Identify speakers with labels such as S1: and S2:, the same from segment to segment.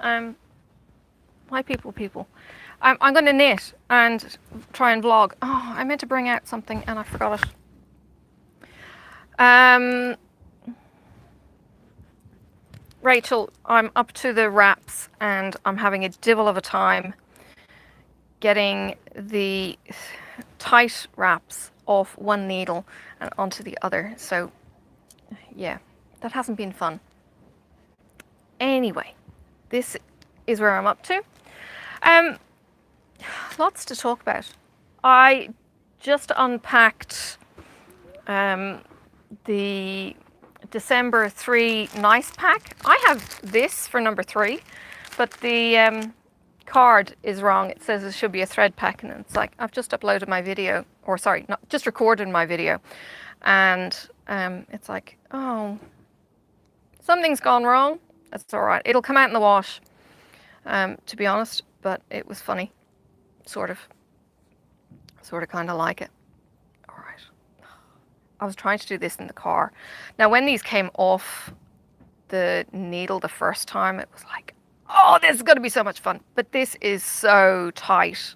S1: Hi people. I'm going to knit and try and vlog. Oh, I meant to bring out something and I forgot it. Rachel, I'm up to the wraps and I'm having a divil of a time getting the tight wraps off one needle and onto the other. So yeah, that hasn't been fun. Anyway, this is where I'm up to. Lots to talk about. I just unpacked the December 3 nice pack. I have this for number 3, but the card is wrong. It says it should be a thread pack, and it's like, I've just uploaded my video, or sorry, not just recorded my video, and it's like, oh, something's gone wrong. That's all right. It'll come out in the wash, to be honest, but it was funny. Sort of kind of like it. All right. I was trying to do this in the car. Now, when these came off the needle the first time, it was like, oh, this is going to be so much fun. But this is so tight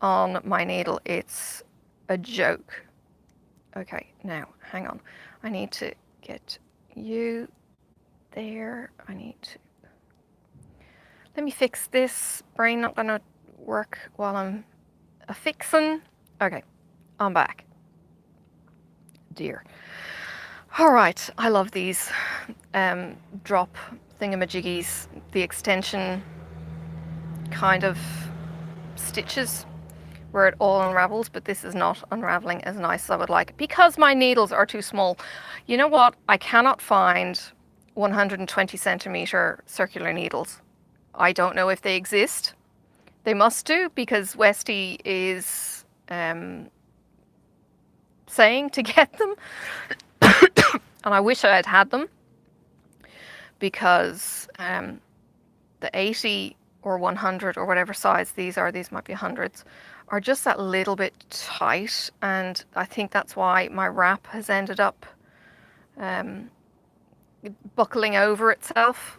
S1: on my needle. It's a joke. Okay, now, hang on. I need to get you there. I need to... Let me fix this. Brain not going to work while I'm a-fixin'. Okay, I'm back. Dear. All right, I love these drop thingamajiggies, the extension kind of stitches where it all unravels, but this is not unraveling as nice as I would like because my needles are too small. You know what? I cannot find 120 centimeter circular needles. I don't know if they exist. They must do, because Westy is saying to get them. And I wish I had had them, because the 80 or 100 or whatever size these are, these might be hundreds, are just that little bit tight. And I think that's why my wrap has ended up buckling over itself.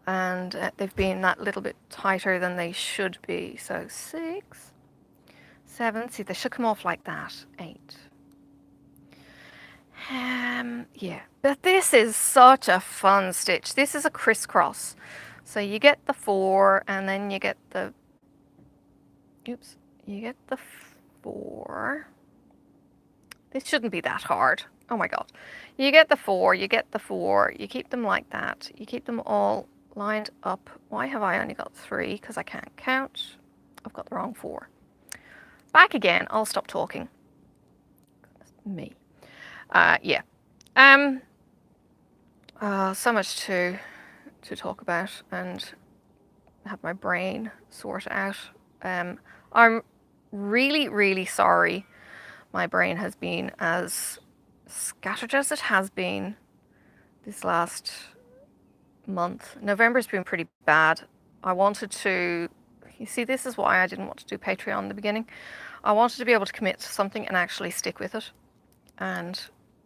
S1: And they've been that little bit tighter than they should be. So 6, 7, see, they should come off like that. 8. Yeah, but this is such a fun stitch. This is a crisscross. So you get the 4 and then you get the, oops, you get the 4. This shouldn't be that hard. Oh my God. You get the 4, you get the 4, you keep them like that. You keep them all lined up. Why have I only got 3? Because I can't count. I've got the wrong 4. Back again. I'll stop talking. Goodness me. Yeah. So much to talk about and have my brain sort out. I'm really sorry my brain has been as scattered as it has been this last month. November's been pretty bad. I wanted to, you see, this is why I didn't want to do Patreon in the beginning. I wanted to be able to commit to something and actually stick with it and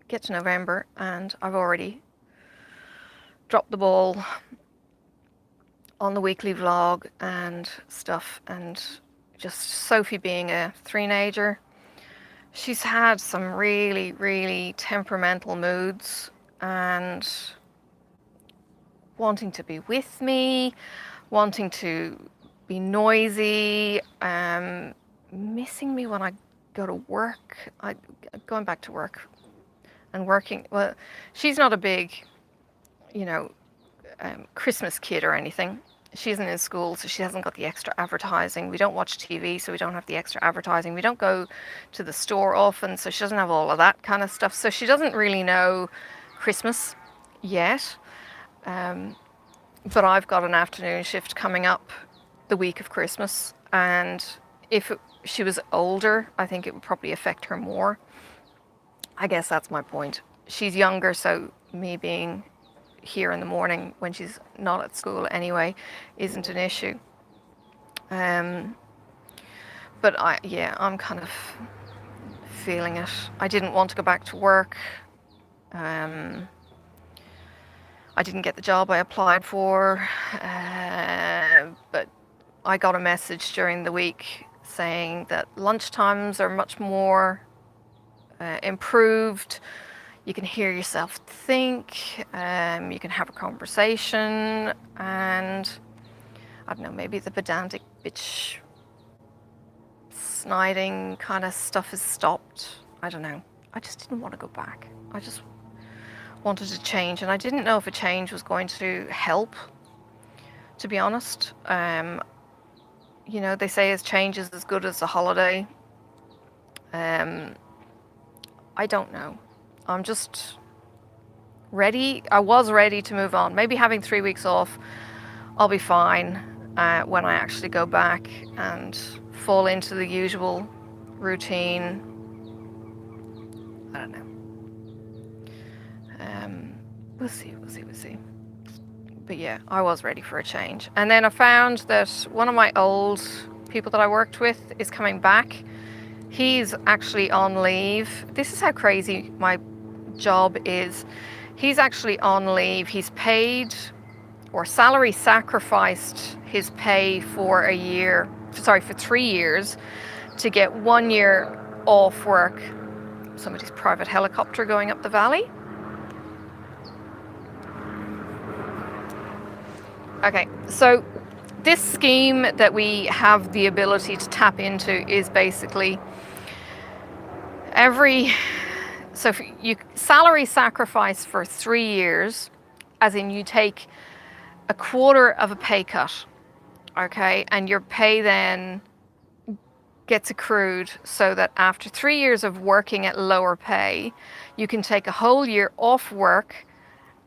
S1: get to November, and I've already dropped the ball on the weekly vlog and stuff. And just Sophie being a three-nager, she's had some really temperamental moods and wanting to be with me, wanting to be noisy, missing me when I go to work. Going back to work and working. Well, she's not a big, Christmas kid or anything. She isn't in school, so she hasn't got the extra advertising. We don't watch TV, so we don't have the extra advertising. We don't go to the store often, so she doesn't have all of that kind of stuff. So she doesn't really know Christmas yet. But I've got an afternoon shift coming up the week of Christmas, and if she was older, I think it would probably affect her more. I guess that's my point. She's younger, so me being here in the morning when she's not at school anyway isn't an issue. But I'm kind of feeling it. I didn't want to go back to work. I didn't get the job I applied for, but I got a message during the week saying that lunchtimes are much more improved. You can hear yourself think, you can have a conversation, and I don't know, maybe the pedantic bitch sniding kind of stuff has stopped. I don't know. I just didn't want to go back. I just wanted to change, and I didn't know if a change was going to help, to be honest. You know, they say as change is as good as a holiday. I don't know. I'm just ready. I was ready to move on. Maybe having 3 weeks off, I'll be fine when I actually go back and fall into the usual routine. I don't know. We'll see. But yeah, I was ready for a change. And then I found that one of my old people that I worked with is coming back. He's actually on leave. This is how crazy my job is. He's actually on leave. He's paid or salary sacrificed his pay for 3 years to get 1 year off work. Somebody's private helicopter going up the valley. Okay, so this scheme that we have the ability to tap into is basically so if you salary sacrifice for 3 years, as in you take a quarter of a pay cut, okay, and your pay then gets accrued so that after 3 years of working at lower pay, you can take a whole year off work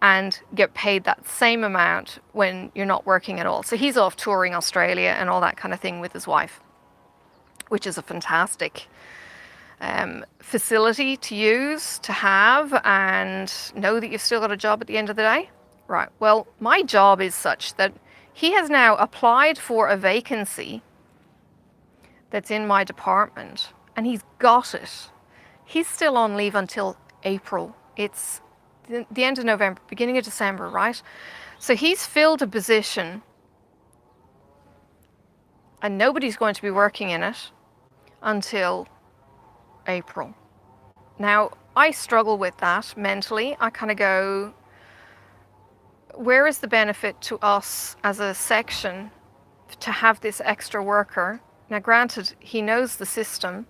S1: and get paid that same amount when you're not working at all. So he's off touring Australia and all that kind of thing with his wife, which is a fantastic facility to use, to have, and know that you've still got a job at the end of the day. Right, well, my job is such that he has now applied for a vacancy that's in my department, and he's got it. He's still on leave until April. It's the end of November, beginning of December, right? So he's filled a position and nobody's going to be working in it until April. Now, I struggle with that mentally. I kind of go, where is the benefit to us as a section to have this extra worker? Now, granted, he knows the system,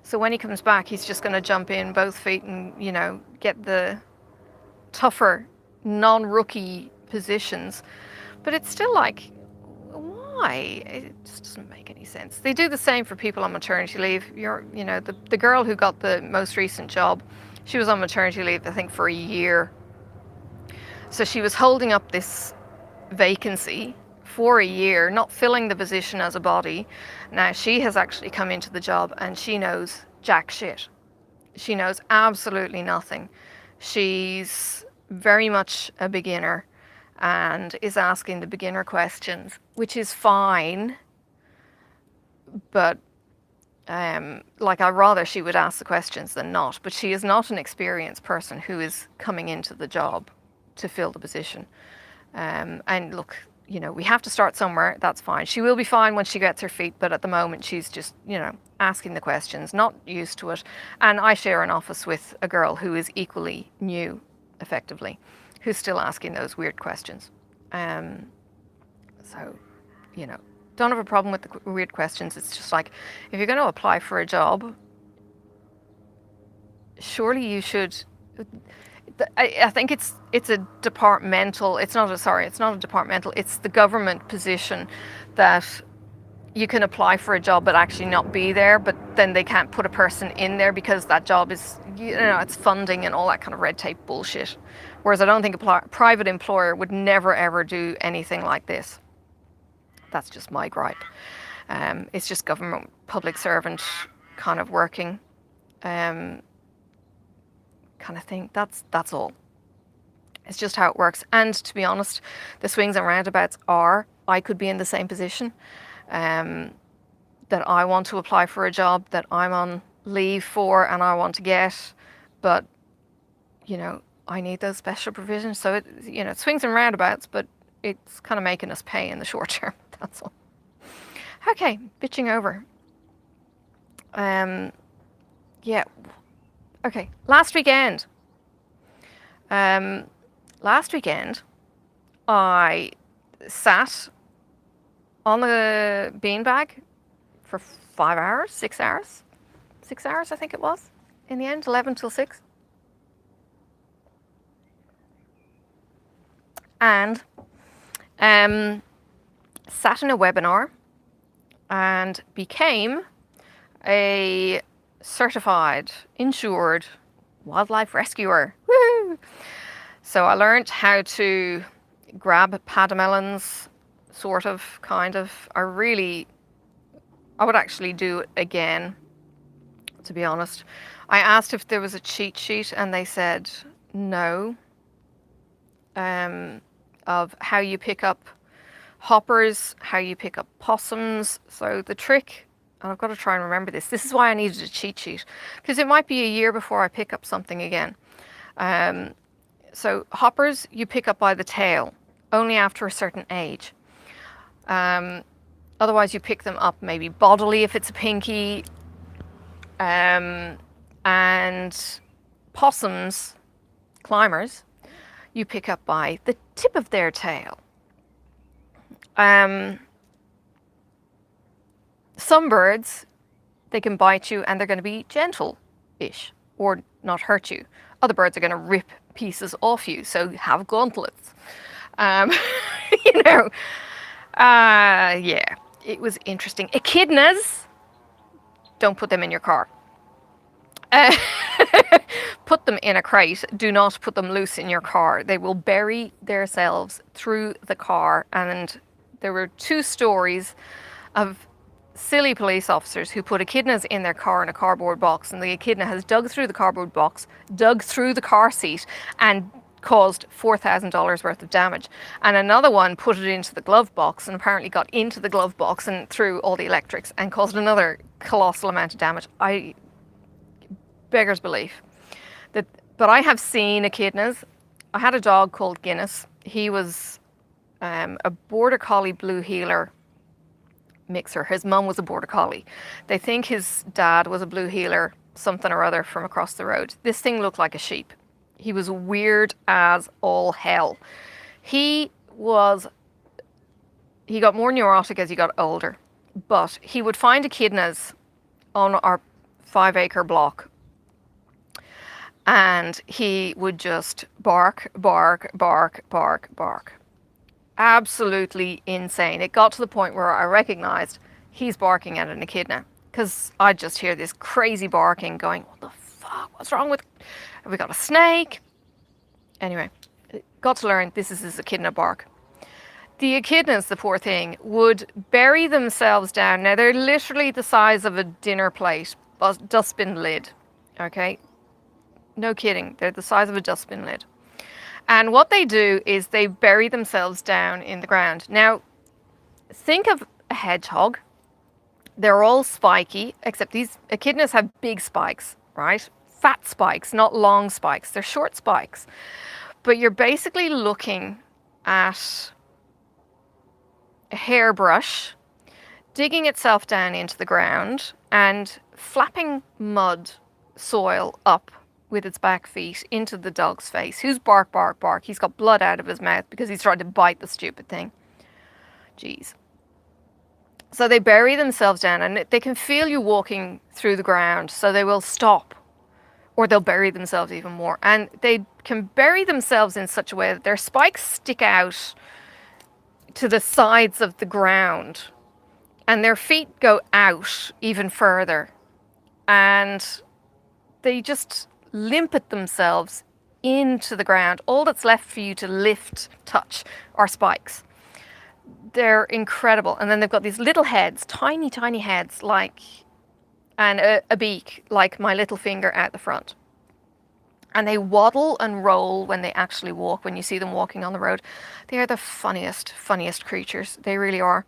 S1: so when he comes back, he's just going to jump in both feet and, you know, get the tougher non-rookie positions. But it's still like, why? It just doesn't make any sense. They do the same for people on maternity leave. The girl who got the most recent job, she was on maternity leave, I think, for a year. So she was holding up this vacancy for a year, not filling the position as a body. Now she has actually come into the job and she knows jack shit. She knows absolutely nothing. She's very much a beginner and is asking the beginner questions, which is fine. But I'd rather she would ask the questions than not. But she is not an experienced person who is coming into the job to fill the position. And look, you know, we have to start somewhere. That's fine. She will be fine when she gets her feet, but at the moment she's just, you know, asking the questions, not used to it. And I share an office with a girl who is equally new, effectively, who's still asking those weird questions. So, you know, don't have a problem with the weird questions. It's just like, if you're going to apply for a job, surely you should. I think it's a departmental. It's not a departmental. It's the government position that you can apply for a job but actually not be there. But then they can't put a person in there because that job is, you know, it's funding and all that kind of red tape bullshit. Whereas I don't think a private employer would never ever do anything like this. That's just my gripe. It's just government public servant kind of working. Kind of thing. That's all. It's just how it works. And to be honest, the swings and roundabouts are, I could be in the same position, that I want to apply for a job that I'm on leave for and I want to get, but, you know, I need those special provisions. So it, you know, it swings and roundabouts, but it's kind of making us pay in the short term. That's all. Okay, bitching over. Yeah. Okay, last weekend. Last weekend, I sat on the beanbag for 5 hours, 6 hours. 6 hours, I think it was, in the end, 11 till 6. And sat in a webinar and became a certified, insured wildlife rescuer. Woo! So I learned how to grab padamelons, sort of, kind of. I would actually do it again, to be honest. I asked if there was a cheat sheet and they said no, of how you pick up hoppers, how you pick up possums. So the trick, and I've got to try and remember this is why I needed a cheat sheet, because it might be a year before I pick up something again. So hoppers you pick up by the tail, only after a certain age. Otherwise you pick them up maybe bodily if it's a pinky. And possums, climbers, you pick up by the tip of their tail. Some birds, they can bite you and they're going to be gentle-ish or not hurt you. Other birds are going to rip pieces off you, so have gauntlets. You know, yeah, it was interesting. Echidnas, don't put them in your car. Put them in a crate. Do not put them loose in your car. They will bury themselves through the car. And there were 2 stories of silly police officers who put echidnas in their car in a cardboard box, and the echidna has dug through the cardboard box, dug through the car seat, and caused $4,000 worth of damage. And another one put it into the glove box and apparently got into the glove box and through all the electrics and caused another colossal amount of damage. Beggars belief. But I have seen echidnas. I had a dog called Guinness. He was a border collie blue heeler mixer. His mum was a border collie. They think his dad was a blue heeler something or other from across the road. This thing looked like a sheep. He was weird as all hell. He got more neurotic as he got older, but he would find echidnas on our 5-acre block, and he would just bark, bark, bark, bark, bark. Absolutely insane. It got to the point where I recognized he's barking at an echidna, because I just hear this crazy barking going, what the fuck, what's wrong with, have we got a snake? Anyway, got to learn this is his echidna bark. The echidnas, the poor thing, would bury themselves down. Now they're literally the size of a dinner plate, dustbin lid, okay? No kidding, they're the size of a dustbin lid. And what they do is they bury themselves down in the ground. Now, think of a hedgehog. They're all spiky, except these echidnas have big spikes, right? Fat spikes, not long spikes. They're short spikes. But you're basically looking at a hairbrush digging itself down into the ground and flapping mud, soil up with its back feet into the dog's face, who's bark, bark, bark. He's got blood out of his mouth because he's tried to bite the stupid thing. Jeez. So they bury themselves down, and they can feel you walking through the ground, so they will stop, or they'll bury themselves even more. And they can bury themselves in such a way that their spikes stick out to the sides of the ground, and their feet go out even further, and they just limpet themselves into the ground. All that's left for you to lift, touch, are spikes. They're incredible. And then they've got these little heads, tiny, tiny heads, like, and a beak, like my little finger out the front. And they waddle and roll when they actually walk, when you see them walking on the road. They are the funniest, funniest creatures. They really are.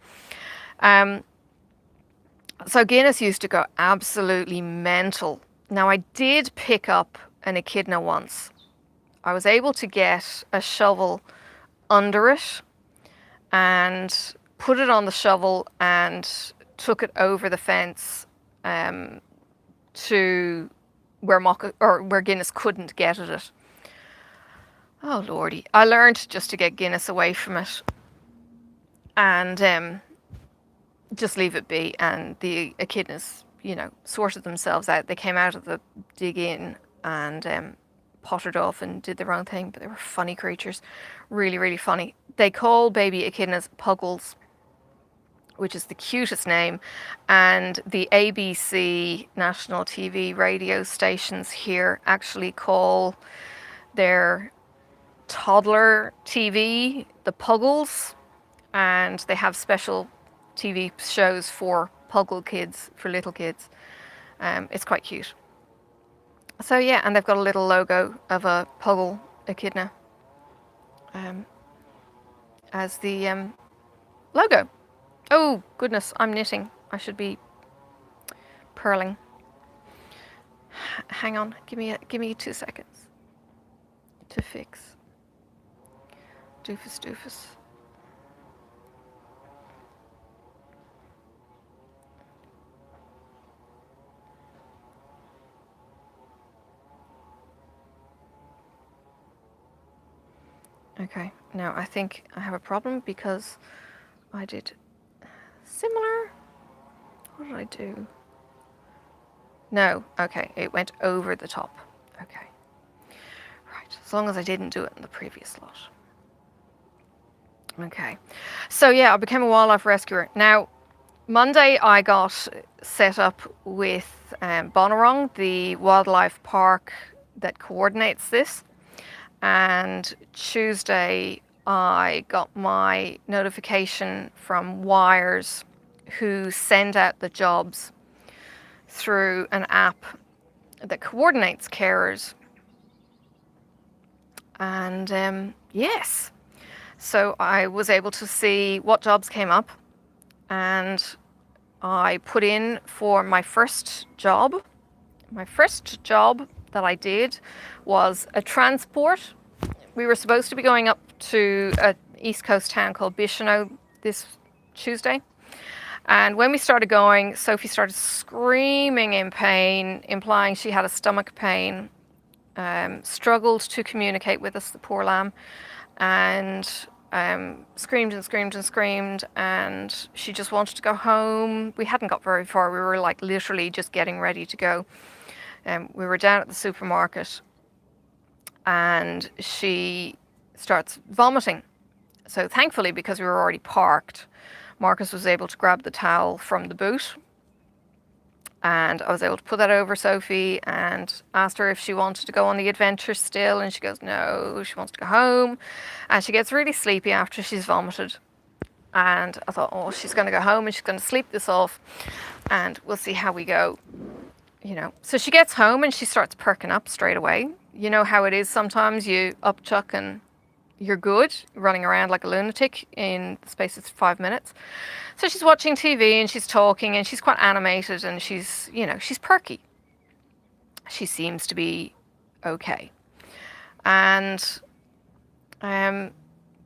S1: So Guinness used to go absolutely mental. Now, I did pick up an echidna once. I was able to get a shovel under it and put it on the shovel and took it over the fence to where Guinness couldn't get at it. Oh lordy, I learned just to get Guinness away from it and just leave it be, and the echidnas, you know, sorted themselves out. They came out of the dig in and pottered off and did their own thing, but they were funny creatures, really, really funny. They call baby echidnas puggles, which is the cutest name, and the ABC national TV radio stations here actually call their toddler TV the puggles, and they have special TV shows for puggle kids, for little kids. It's quite cute. So yeah, and they've got a little logo of a puggle echidna as the logo. Oh goodness, I'm knitting. I should be purling. Hang on, give me 2 seconds to fix. Doofus. Okay, now I think I have a problem because I did similar. What did I do? No, okay, it went over the top. Okay, right, as long as I didn't do it in the previous lot. Okay, so yeah, I became a wildlife rescuer. Now, Monday I got set up with Bonnarong, the wildlife park that coordinates this. And Tuesday I got my notification from Wires, who send out the jobs through an app that coordinates carers. And yes, so I was able to see what jobs came up, and I put in for my first job. My first job that I did was a transport. We were supposed to be going up to an East Coast town called Bicheno this Tuesday. And when we started going, Sophie started screaming in pain, implying she had a stomach pain, struggled to communicate with us, the poor lamb, and screamed, and she just wanted to go home. We hadn't got very far. We were like literally just getting ready to go. We were down at the supermarket and she starts vomiting. So thankfully, because we were already parked, Marcus was able to grab the towel from the boot, and I was able to put that over Sophie and asked her if she wanted to go on the adventure still, and she goes no, she wants to go home, and she gets really sleepy after she's vomited. And I thought, oh, she's going to go home and she's going to sleep this off and we'll see how we go. You know, so she gets home and she starts perking up straight away. You know how it is sometimes, you upchuck and you're good, running around like a lunatic in the space of 5 minutes. So she's watching TV and she's talking and she's quite animated and she's, you know, she's perky. She seems to be okay. And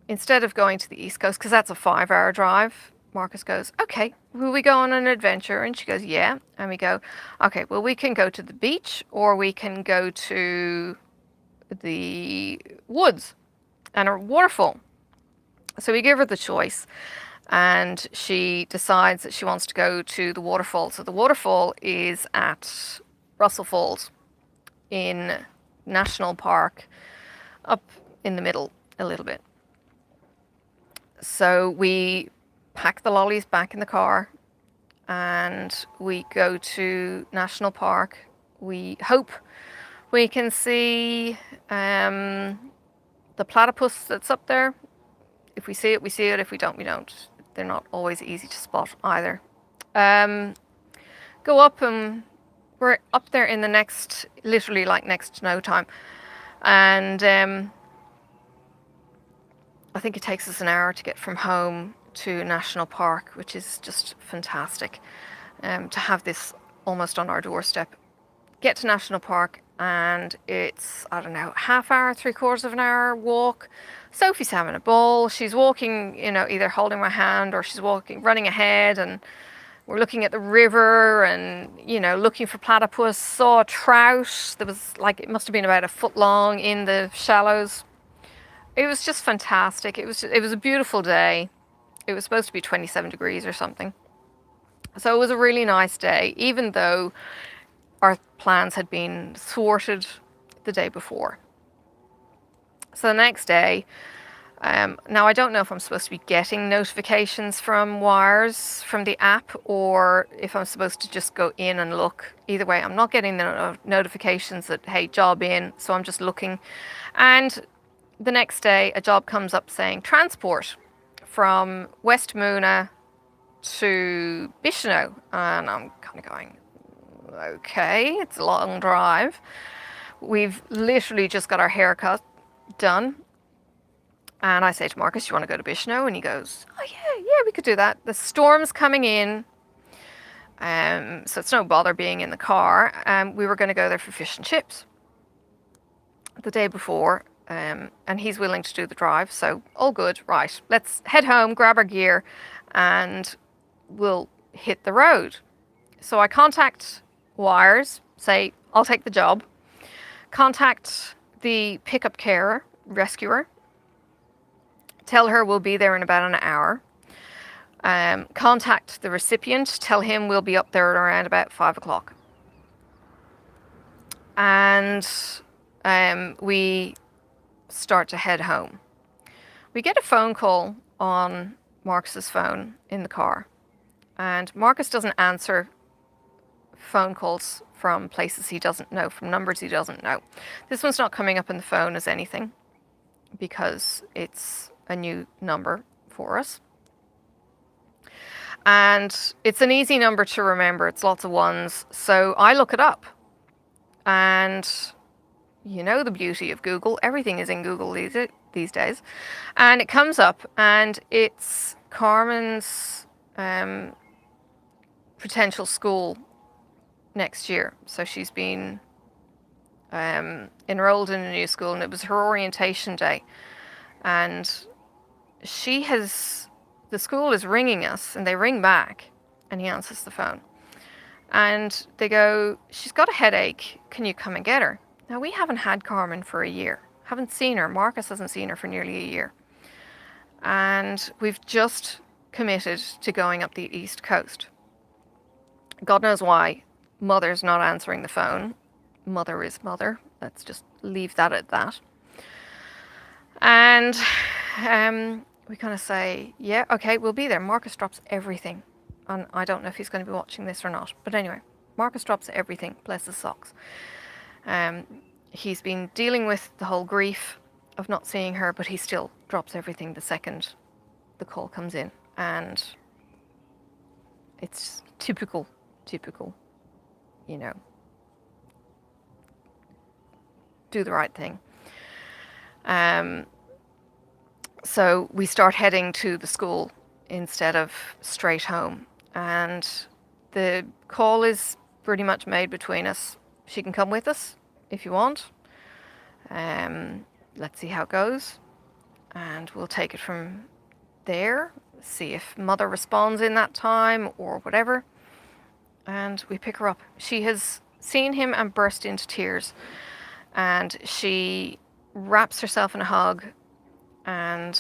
S1: instead of going to the East Coast, because that's a 5-hour drive, Marcus goes, okay, will we go on an adventure? And she goes, yeah. And we go, okay, well, we can go to the beach or we can go to the woods and a waterfall. So we give her the choice and she decides that she wants to go to the waterfall. So the waterfall is at Russell Falls in National Park, up in the middle a little bit. So we pack the lollies back in the car and we go to National Park. We hope we can see the platypus that's up there. If we see it, we see it. If we don't, we don't. They're not always easy to spot either. Go up and we're up there in the next, literally like next to no time. And I think it takes us an hour to get from home to National Park, which is just fantastic to have this almost on our doorstep. Get to National Park and it's, I don't know, half hour, 3/4 of an hour walk. Sophie's having a ball. She's walking, you know, either holding my hand or she's walking, running ahead, and we're looking at the river and, you know, looking for platypus. Saw a trout that was like, it must have been about a foot long in the shallows. It was just fantastic. It was a beautiful day. It was supposed to be 27 degrees or something. So it was a really nice day, even though our plans had been thwarted the day before. So the next day, now I don't know if I'm supposed to be getting notifications from wires from the app or if I'm supposed to just go in and look. Either way, I'm not getting the notifications that, hey, job in, so I'm just looking. And the next day, a job comes up saying transport from West Moona to Bishno, and I'm kind of going, okay, it's a long drive. We've literally just got our haircut done. And I say to Marcus, you want to go to Bishno? And he goes, oh yeah, we could do that. The storm's coming in, so it's no bother being in the car. We were going to go there for fish and chips the day before, and he's willing to do the drive, so all good. Right, let's head home, grab our gear, and we'll hit the road. So I contact Wires, say, I'll take the job. Contact the pickup carer, rescuer. Tell her we'll be there in about an hour. Contact the recipient. Tell him we'll be up there around about 5 o'clock. And we start to head home. We get a phone call on Marcus's phone in the car. And Marcus doesn't answer phone calls from places he doesn't know, from numbers he doesn't know. This one's not coming up in the phone as anything because it's a new number for us. And it's an easy number to remember. It's lots of ones. So I look it up. And you know the beauty of Google. Everything is in Google these days. And it comes up and it's Carmen's potential school next year. So she's been enrolled in a new school, and it was her orientation day. And the school is ringing us, and they ring back, and he answers the phone. And they go, she's got a headache. Can you come and get her? Now, we haven't had Carmen for a year. Haven't seen her. Marcus hasn't seen her for nearly a year. And we've just committed to going up the East Coast. God knows why Mother's not answering the phone. Mother is Mother. Let's just leave that at that. And we kind of say, yeah, okay, we'll be there. Marcus drops everything. And I don't know if he's going to be watching this or not. But anyway, Marcus drops everything. Bless his socks. He's been dealing with the whole grief of not seeing her, but he still drops everything the second the call comes in. And it's typical, you know, do the right thing. So we start heading to the school instead of straight home. And the call is pretty much made between us. She can come with us if you want. Let's see how it goes. And we'll take it from there. See if Mother responds in that time or whatever. And we pick her up. She has seen him and burst into tears. And she wraps herself in a hug. And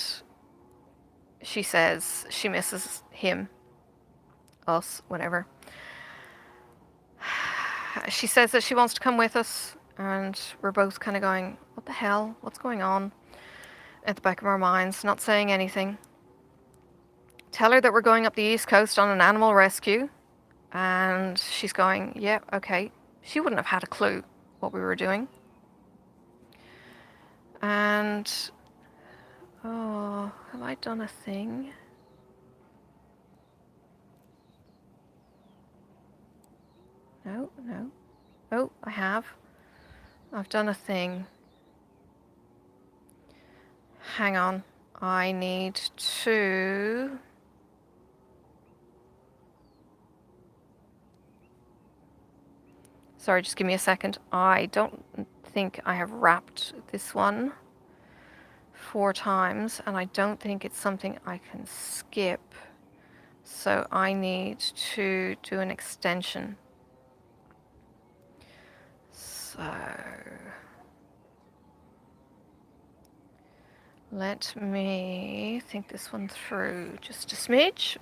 S1: she says she misses him, us, whatever. She says that she wants to come with us. And we're both kind of going, what the hell? What's going on? At the back of our minds, not saying anything. Tell her that we're going up the East Coast on an animal rescue. And she's going, yeah, okay. She wouldn't have had a clue what we were doing. And, oh, have I done a thing? No. Oh, I have. I've done a thing. Hang on. I need to... Sorry, just give me a second. I don't think I have wrapped this one 4 times, and I don't think it's something I can skip. So I need to do an extension. So let me think this one through just a smidge.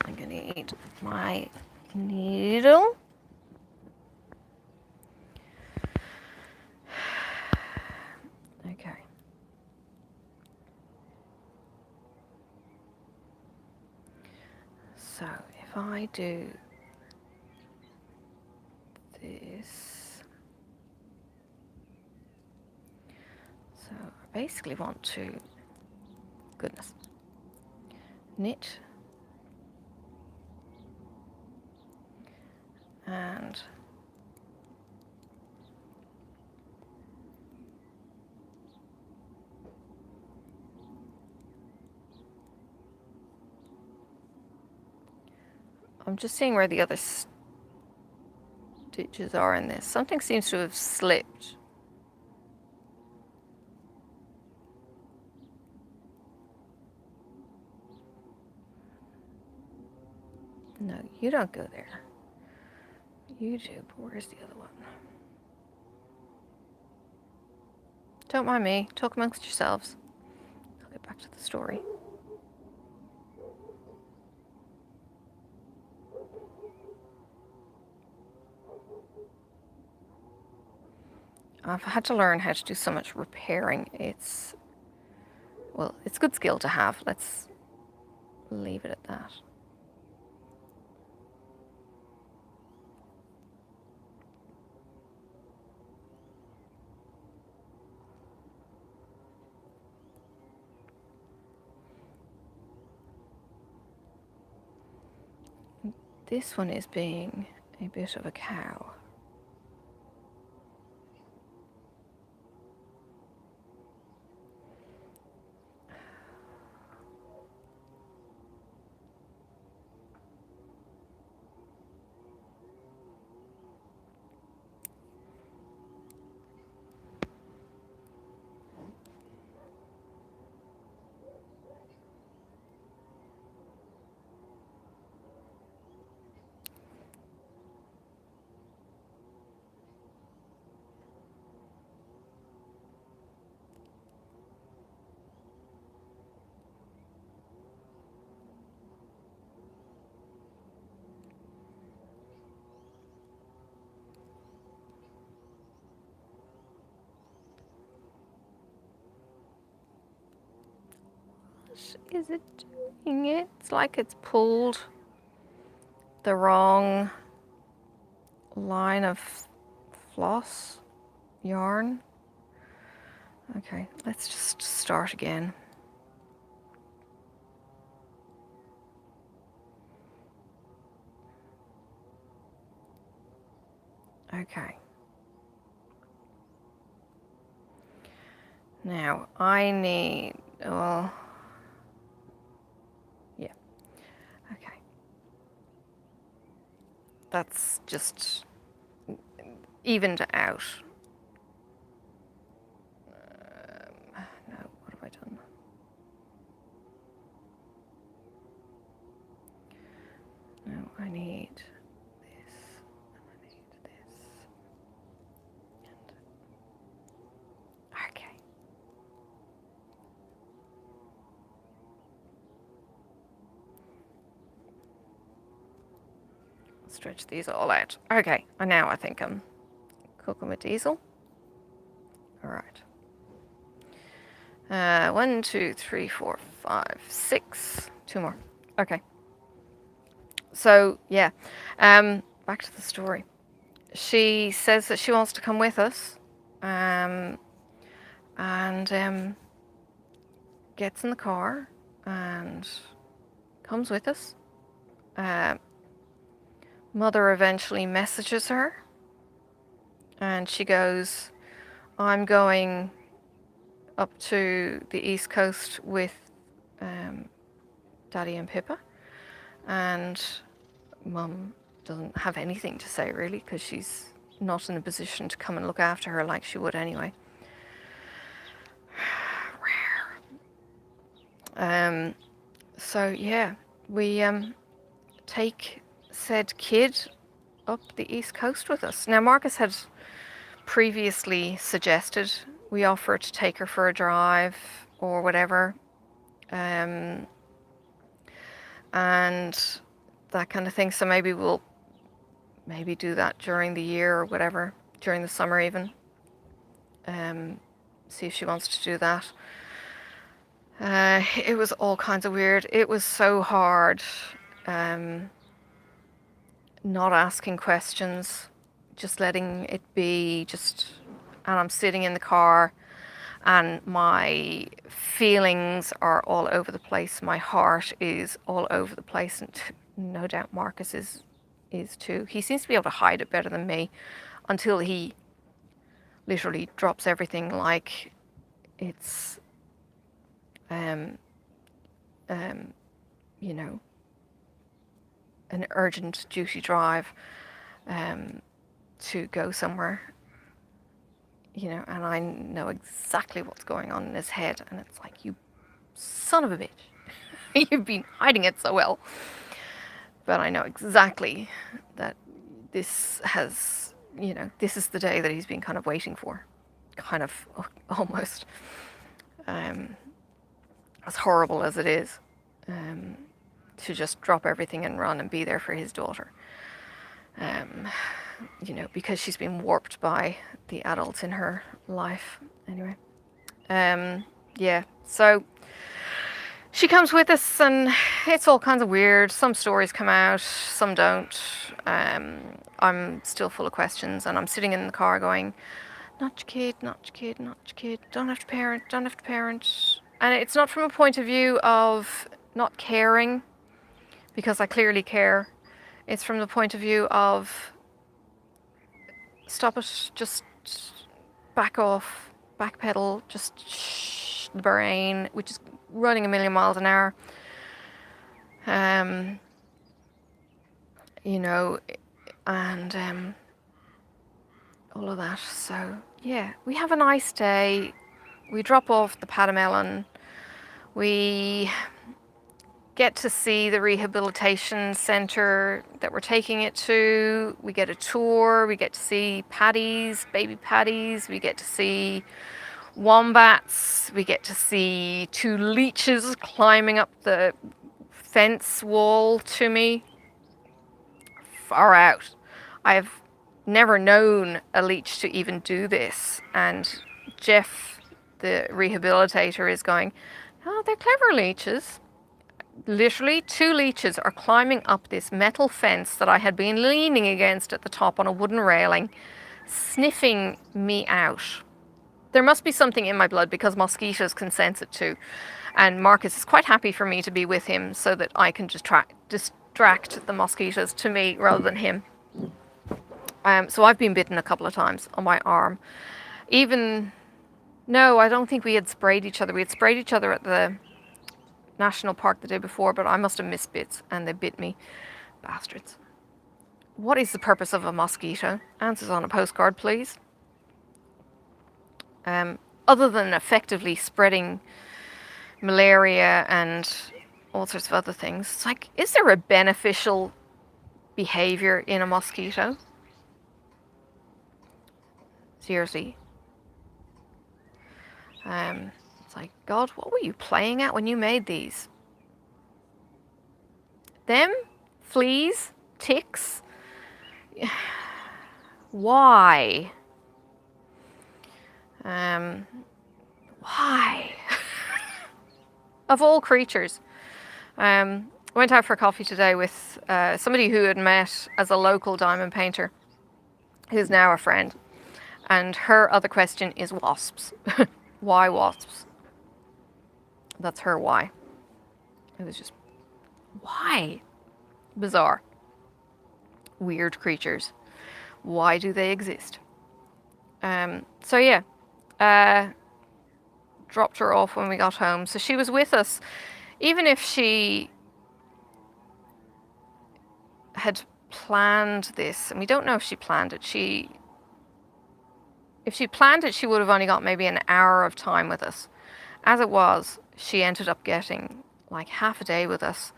S1: I'm going to need my needle. Okay. So if I do this, so I basically want to, goodness, knit and I'm just seeing where the other stitches are in this. Something seems to have slipped. No, you don't go there. You do, but where's the other one? Don't mind me. Talk amongst yourselves. I'll get back to the story. I've had to learn how to do so much repairing. It's, well, it's a good skill to have. Let's leave it at that. This one is being a bit of a cow. Is it doing it? It's like it's pulled the wrong line of floss yarn. Okay, let's just start again. Okay. Now I need, well, yeah, okay. That's just evened out. No, what have I done? No, I need this, and I need this, and okay. Stretch these all out. Okay, and now I think I'm cooking with diesel. All right. 1, 2, 3, 4, 5, 6. 2 more. Okay. So yeah, back to the story. She says that she wants to come with us, and gets in the car and comes with us. Mother eventually messages her, and she goes, I'm going up to the East Coast with Daddy and Pippa, and Mum doesn't have anything to say really, because she's not in a position to come and look after her like she would anyway. So yeah, we take said kid up the East Coast with us. Now Marcus had previously suggested we offer to take her for a drive or whatever, and that kind of thing. So maybe we'll do that during the year or whatever, during the summer even. See if she wants to do that. It was all kinds of weird. It was so hard not asking questions, just letting it be, and I'm sitting in the car and my feelings are all over the place. My heart is all over the place, and no doubt Marcus is too. He seems to be able to hide it better than me until he literally drops everything like it's you know, an urgent duty drive to go somewhere, you know, and I know exactly what's going on in his head, and it's like, you son of a bitch, you've been hiding it so well. But I know exactly that this has, you know, this is the day that he's been kind of waiting for, kind of, almost, as horrible as it is, to just drop everything and run and be there for his daughter. You know, because she's been warped by the adults in her life. Anyway, yeah, so she comes with us, and it's all kinds of weird. Some stories come out, some don't. I'm still full of questions, and I'm sitting in the car going, not your kid, not your kid, not your kid, don't have to parent, don't have to parent. And it's not from a point of view of not caring, because I clearly care. It's from the point of view of, stop it, just back off, backpedal, just shh the brain, which is running a million miles an hour. You know, and all of that. So yeah, we have a nice day. We drop off the Patamelon. We get to see the rehabilitation center that we're taking it to. We get a tour. We get to see paddies, baby paddies. We get to see wombats. We get to see 2 leeches climbing up the fence wall to me. Far out. I've never known a leech to even do this. And Jeff, the rehabilitator, is going, oh, they're clever leeches. Literally 2 leeches are climbing up this metal fence that I had been leaning against at the top on a wooden railing, sniffing me out. There must be something in my blood, because mosquitoes can sense it too. And Marcus is quite happy for me to be with him so that I can just distract the mosquitoes to me rather than him. So I've been bitten a couple of times on my arm. No, I don't think we had sprayed each other. We had sprayed each other at the national park the day before, but I must have missed bits and they bit me. Bastards. What is the purpose of a mosquito? Answers on a postcard, please. Other than effectively spreading malaria and all sorts of other things. It's like, is there a beneficial behavior in a mosquito? Seriously. It's like, God, what were you playing at when you made these? Them? Fleas? Ticks? Why? Why? Of all creatures. I went out for coffee today with somebody who had met as a local diamond painter, who's now a friend. And her other question is wasps. Why wasps? That's her why. It was just, why? Bizarre. Weird creatures. Why do they exist? So yeah, dropped her off when we got home. So she was with us. Even if she had planned this, and we don't know if she planned it. If she planned it, she would have only got maybe an hour of time with us. As it was, she ended up getting like half a day with us.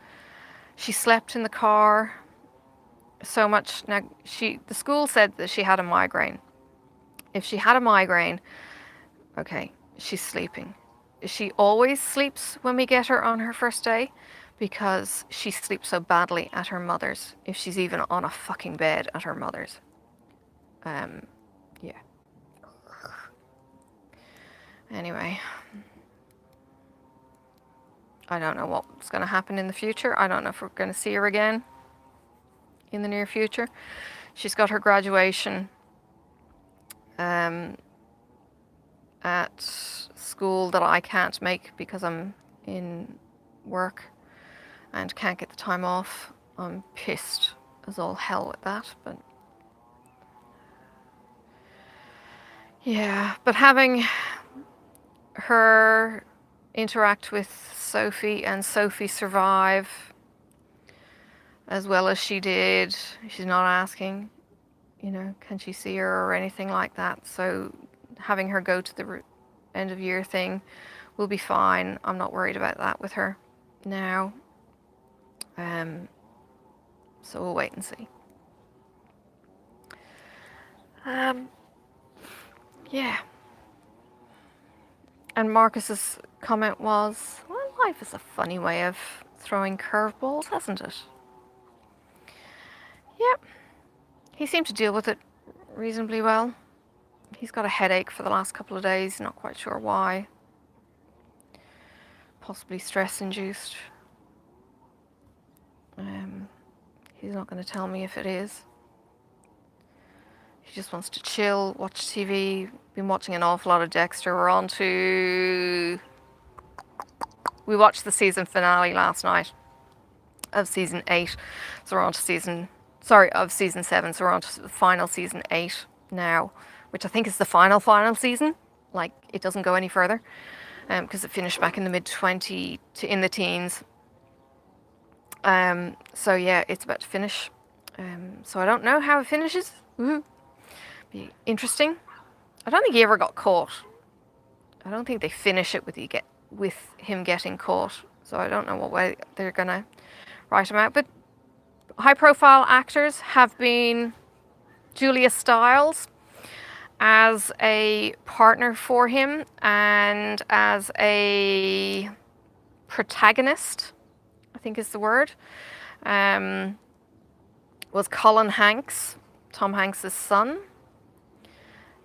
S1: She slept in the car so much. Now, the school said that she had a migraine. If she had a migraine, okay, she's sleeping. She always sleeps when we get her on her first day, because she sleeps so badly at her mother's, if she's even on a fucking bed at her mother's. Yeah. Anyway, I don't know what's going to happen in the future. I don't know if we're going to see her again in the near future. She's got her graduation at school that I can't make because I'm in work and can't get the time off. I'm pissed as all hell with that, but yeah. But having her interact with Sophie and Sophie survive as well as she did, she's not asking, you know, can she see her or anything like that. So having her go to the end of year thing will be fine. I'm not worried about that with her now. So we'll wait and see. Yeah. And Marcus's comment was, well, life is a funny way of throwing curveballs, hasn't it? Yep. He seemed to deal with it reasonably well. He's got a headache for the last couple of days, not quite sure why. Possibly stress-induced. He's not going to tell me if it is. He just wants to chill, watch TV. Been watching an awful lot of Dexter. We watched the season finale last night of season 8. So we're on to season 7. So we're on to the final season 8 now, which I think is the final season. Like, it doesn't go any further, because it finished back in the mid-20 to in the teens. So yeah, it's about to finish. So I don't know how it finishes. Be interesting. I don't think he ever got caught. I don't think they finish it with him getting caught. So I don't know what way they're gonna write him out. But high-profile actors have been Julia Stiles as a partner for him and as a protagonist, I think is the word, was Colin Hanks, Tom Hanks' son.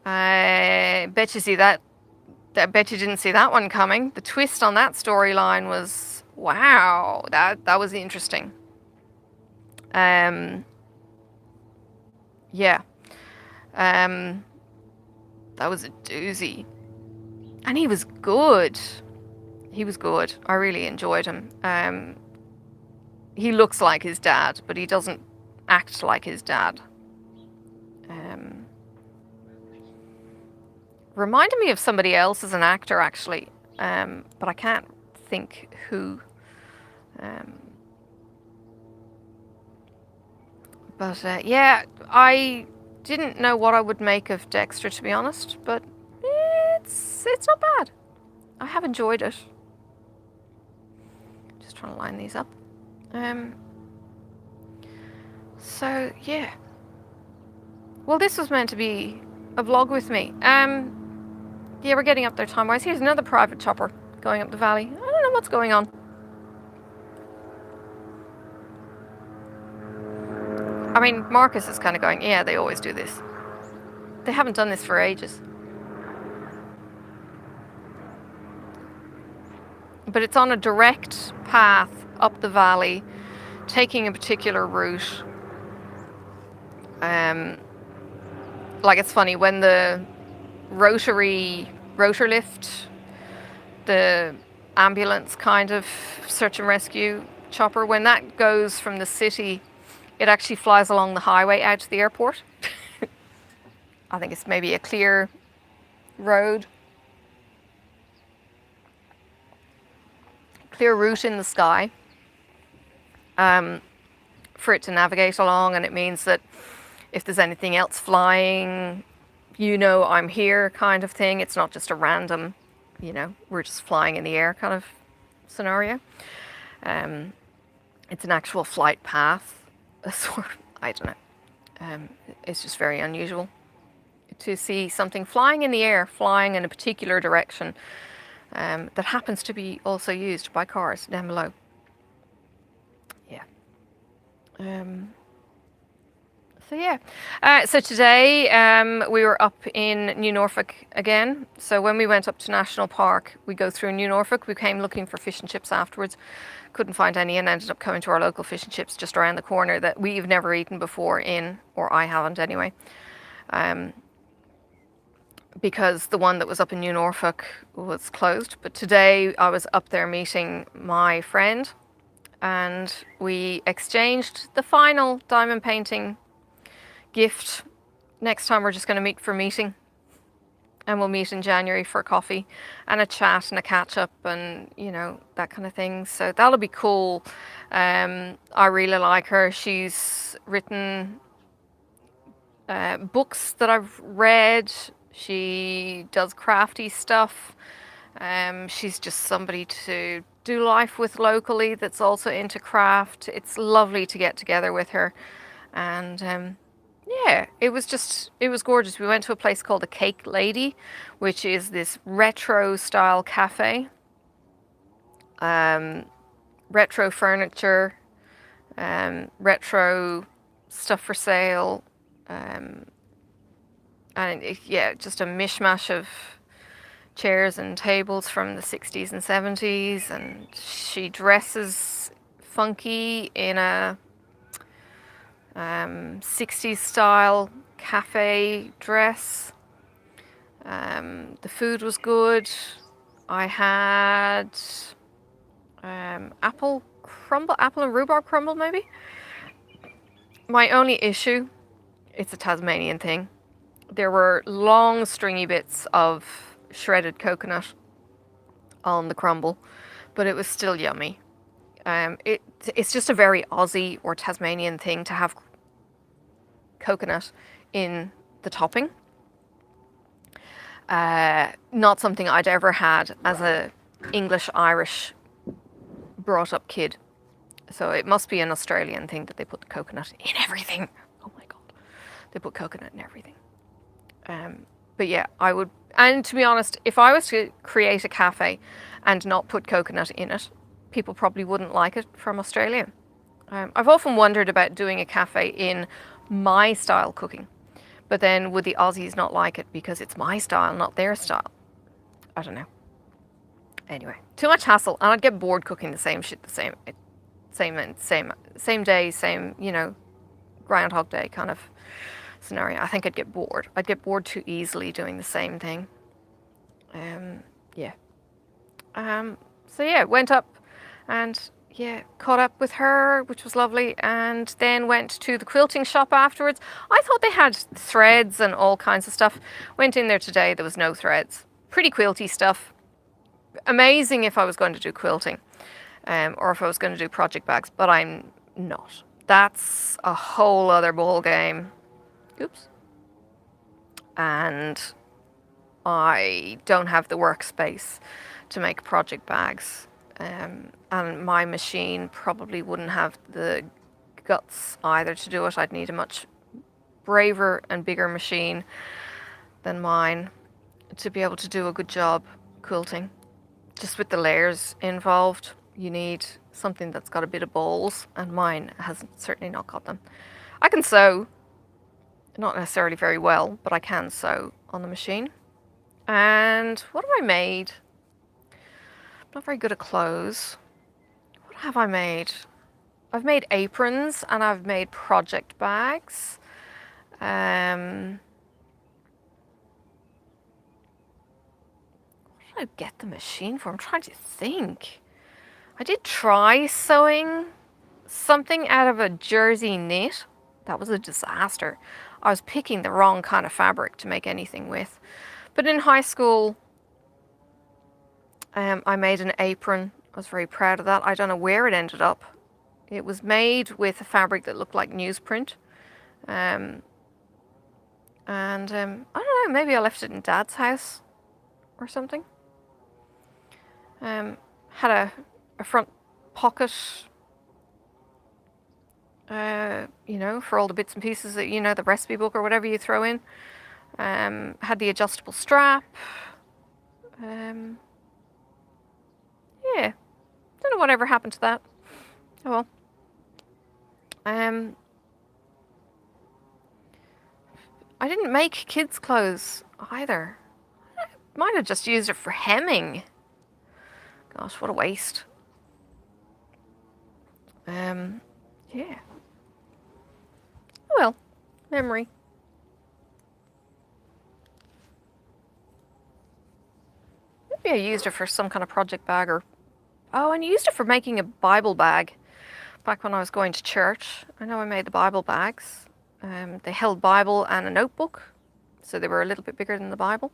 S1: I bet you didn't see that one coming. The twist on that storyline was, wow, that was interesting. Yeah. That was a doozy. And he was good. I really enjoyed him. He looks like his dad, but he doesn't act like his dad. Reminded me of somebody else as an actor, actually, but I can't think who. Yeah, I didn't know what I would make of Dexter, to be honest, but it's not bad. I have enjoyed it. Just trying to line these up. So yeah. Well, this was meant to be a vlog with me. Yeah, we're getting up there time-wise. Here's another private chopper going up the valley. I don't know what's going on. I mean, Marcus is kind of going, yeah, they always do this. They haven't done this for ages. But it's on a direct path up the valley, taking a particular route. Like, it's funny, when the rotor lift, the ambulance kind of search and rescue chopper, when that goes from the city, it actually flies along the highway out to the airport. I think it's maybe a clear road. Clear route in the sky. for it to navigate along, and it means that if there's anything else flying, you know I'm here kind of thing. It's not just a random, you know, we're just flying in the air kind of scenario. It's an actual flight path, I don't know. It's just very unusual to see something flying in the air, flying in a particular direction, that happens to be also used by cars down below. Yeah. So yeah. So today we were up in New Norfolk again. So when we went up to National Park, we go through New Norfolk. We came looking for fish and chips afterwards. Couldn't find any and ended up coming to our local fish and chips just around the corner that we've never eaten before in, or I haven't anyway. Because the one that was up in New Norfolk was closed. But today I was up there meeting my friend, and we exchanged the final diamond painting gift. Next time we're just going to meet for meeting, and we'll meet in January for coffee and a chat and a catch up and, you know, that kind of thing. So that'll be cool. I really like her. She's written books that I've read. She does crafty stuff. She's just somebody to do life with locally that's also into craft. It's lovely to get together with her. And yeah, it was gorgeous. We went to a place called the Cake Lady, which is this retro style cafe. Retro furniture, retro stuff for sale. And yeah, just a mishmash of chairs and tables from the 60s and 70s. And she dresses funky in a 60s style cafe dress. The food was good. I had apple and rhubarb crumble maybe. My only issue, it's a Tasmanian thing. There were long stringy bits of shredded coconut on the crumble, but it was still yummy. It's just a very Aussie or Tasmanian thing to have coconut in the topping. Not something I'd ever had as a English-Irish brought up kid. So it must be an Australian thing that they put the coconut in everything. Oh my God. They put coconut in everything. But yeah, I would, and to be honest, if I was to create a cafe and not put coconut in it, people probably wouldn't like it from Australia. I've often wondered about doing a cafe in my style cooking, but then would the Aussies not like it because it's my style, not their style? I don't know. Anyway, too much hassle, and I'd get bored cooking the same shit, same day, same, you know, Groundhog Day kind of scenario. I think I'd get bored. I'd get bored too easily doing the same thing. Yeah. So yeah, went up and yeah, caught up with her, which was lovely, and then went to the quilting shop afterwards. I thought they had threads and all kinds of stuff. Went in there today, there was no threads. Pretty quilty stuff. Amazing if I was going to do quilting, or if I was going to do project bags, but I'm not. That's a whole other ball game. Oops. And I don't have the workspace to make project bags. And my machine probably wouldn't have the guts either to do it. I'd need a much braver and bigger machine than mine to be able to do a good job quilting. Just with the layers involved, you need something that's got a bit of balls, and mine has certainly not got them. I can sew, not necessarily very well, but I can sew on the machine. And what have I made? I'm not very good at clothes. What have I made? I've made aprons and I've made project bags. Where did I get the machine for? I'm trying to think. I did try sewing something out of a jersey knit. That was a disaster. I was picking the wrong kind of fabric to make anything with. But in high school, I made an apron. I was very proud of that. I don't know where it ended up. It was made with a fabric that looked like newsprint. I don't know, maybe I left it in Dad's house or something. Had a front pocket, you know, for all the bits and pieces that, you know, the recipe book or whatever you throw in. Had the adjustable strap. Yeah, don't know whatever happened to that. Oh well. I didn't make kids' clothes either. I might have just used it for hemming. Gosh, what a waste. Yeah. Well, memory. Maybe I used it for some kind of project bag or... Oh, and I used it for making a Bible bag back when I was going to church. I know I made the Bible bags. They held Bible and a notebook, so they were a little bit bigger than the Bible.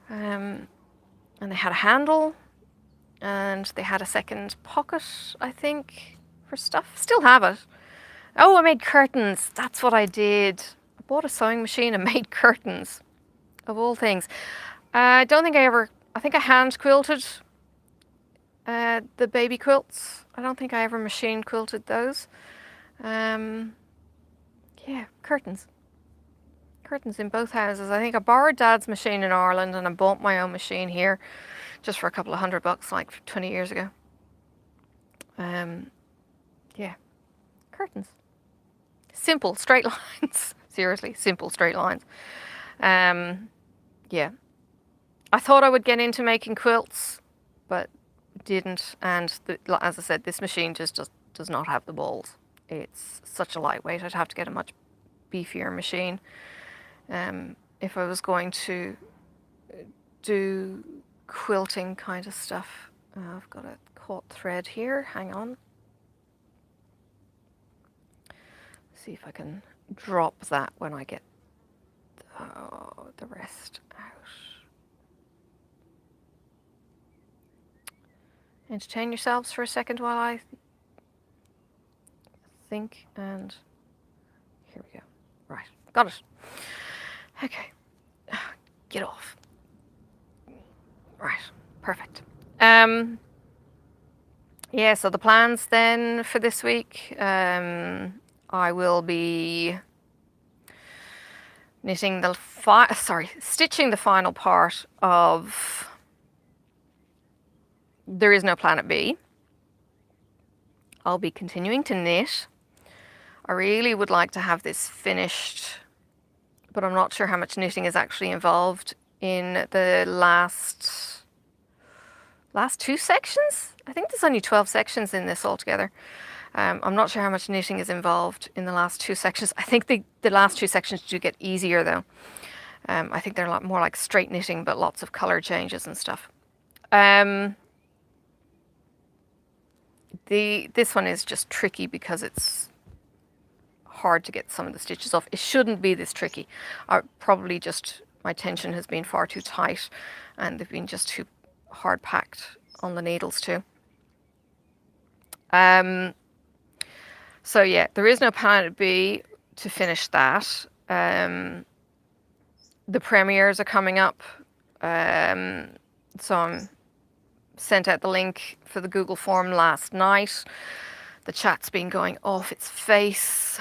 S1: And they had a handle, and they had a second pocket, I think, for stuff. Still have it. Oh, I made curtains. That's what I did. I bought a sewing machine and made curtains, of all things. I don't think I think I hand quilted the baby quilts. I don't think I ever machine quilted those. Yeah, curtains. Curtains in both houses. I think I borrowed Dad's machine in Ireland and I bought my own machine here just for a couple of $100 like 20 years ago. Yeah, curtains. Simple, straight lines. Seriously, simple, straight lines. Yeah. I thought I would get into making quilts, but didn't. And as I said, this machine just does not have the balls. It's such a lightweight. I'd have to get a much beefier machine if I was going to do quilting kind of stuff. I've got a caught thread here. Hang on. See if I can drop that when I get the rest out. Entertain yourselves for a second while I think, and here we go. Right, got it. Okay, get off. Right, perfect. Yeah, so the plans then for this week, I will be stitching the final part of There Is No Planet B. I'll be continuing to knit. I really would like to have this finished, but I'm not sure how much knitting is actually involved in the last 2 sections. I think there's only 12 sections in this altogether. I'm not sure how much knitting is involved in the last 2 sections. I think the last 2 sections do get easier though. I think they're a lot more like straight knitting, but lots of color changes and stuff. This one is just tricky because it's hard to get some of the stitches off. It shouldn't be this tricky. Probably just my tension has been far too tight and they've been just too hard packed on the needles too. So yeah, There Is No Planet B to finish that. The premieres are coming up. So I'm sent out the link for the Google form last night. The chat's been going off its face,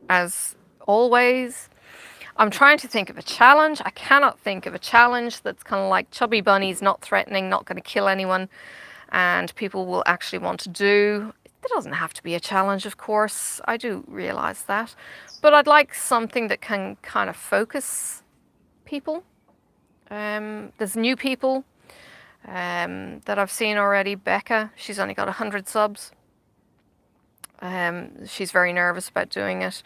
S1: as always. I'm trying to think of a challenge. I cannot think of a challenge that's kind of like chubby bunnies, not threatening, not going to kill anyone, and people will actually want to do. It doesn't have to be a challenge, of course. I do realize that. But I'd like something that can kind of focus people. There's new people that I've seen already. Becca, she's only got 100 subs. She's very nervous about doing it.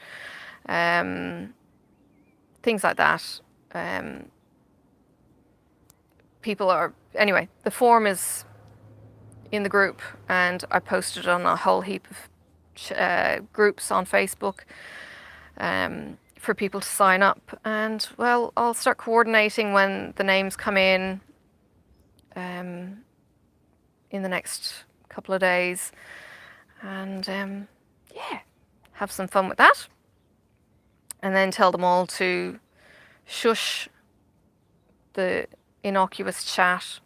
S1: Things like that. People are... Anyway, the form is in the group and I posted on a whole heap of groups on Facebook for people to sign up. And, well, I'll start coordinating when the names come in the next couple of days. And yeah, have some fun with that. And then tell them all to shush the innocuous chat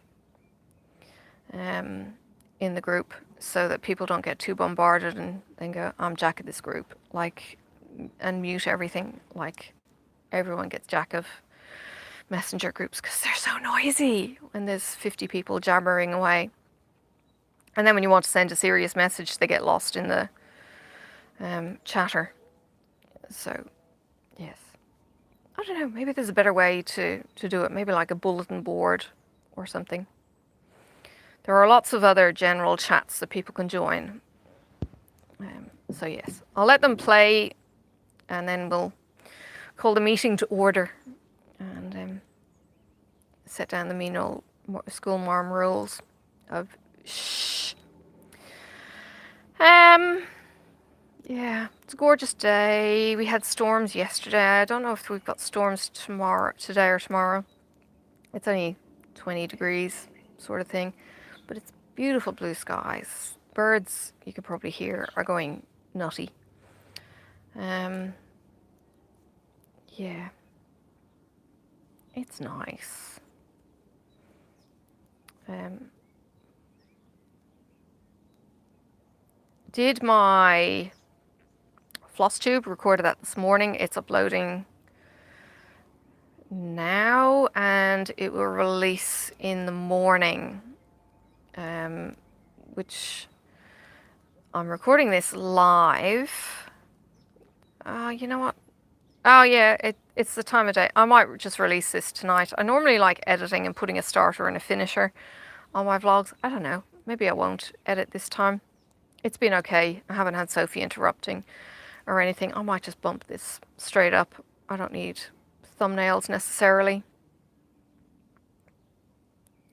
S1: in the group so that people don't get too bombarded and then go, I'm jack of this group, like, and mute everything, like everyone gets jack of messenger groups because they're so noisy when there's 50 people jabbering away. And then when you want to send a serious message, they get lost in the chatter. So, yes. I don't know, maybe there's a better way to do it. Maybe like a bulletin board or something. There are lots of other general chats that people can join. So yes, I'll let them play and then we'll call the meeting to order and set down the mean old school marm rules of shh. Yeah, it's a gorgeous day. We had storms yesterday. I don't know if we've got storms today or tomorrow. It's only 20 degrees sort of thing, but it's beautiful blue skies. Birds, you could probably hear, are going nutty. Yeah, it's nice. Did my floss tube, recorded that this morning. It's uploading now and it will release in the morning, which I'm recording this live. You know what? Oh yeah, it's the time of day. I might just release this tonight. I normally like editing and putting a starter and a finisher on my vlogs. I don't know, maybe I won't edit this time. It's been okay. I haven't had Sophie interrupting or anything. I might just bump this straight up. I don't need thumbnails necessarily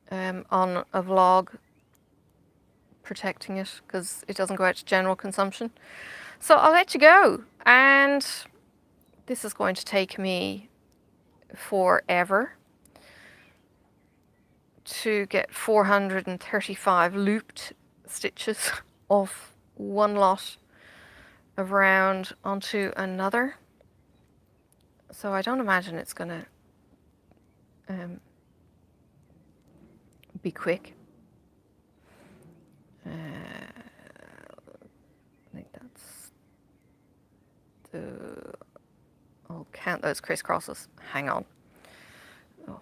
S1: on a vlog, protecting it because it doesn't go out to general consumption. So I'll let you go, and this is going to take me forever to get 435 looped stitches off one lot of round onto another. So I don't imagine it's gonna be quick. I think that's the... I'll count those crisscrosses. Hang on. Oh.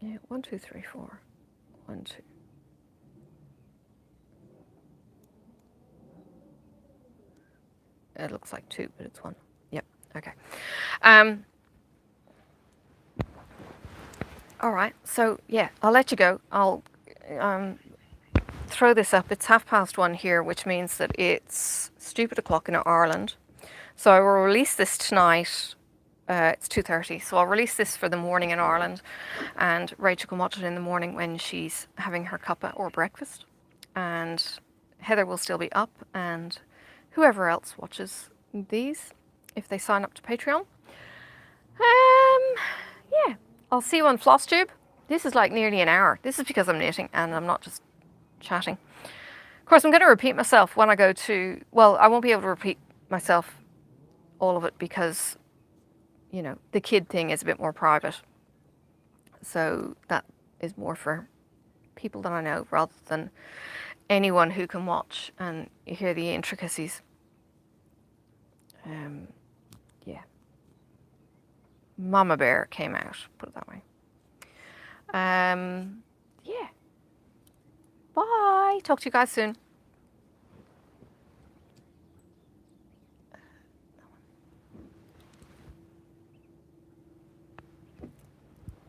S1: Yeah, 1, 2, 3, 4. 1, 2. It looks like 2, but it's 1. Yep. Okay. All right. So yeah, I'll let you go. I'll throw this up. It's 1:30 here, which means that it's stupid o'clock in Ireland. So I will release this tonight. It's 2:30, so I'll release this for the morning in Ireland, and Rachel can watch it in the morning when she's having her cuppa or breakfast, and Heather will still be up, and whoever else watches these, if they sign up to Patreon. Yeah, I'll see you on FlossTube. This is like nearly an hour. This is because I'm knitting and I'm not just chatting. Of course, I'm going to repeat myself when I go to, well, I won't be able to repeat myself all of it because, you know, the kid thing is a bit more private. So that is more for people that I know rather than anyone who can watch and hear the intricacies. Yeah. Mama Bear came out, put it that way. Yeah. Bye. Talk to you guys soon.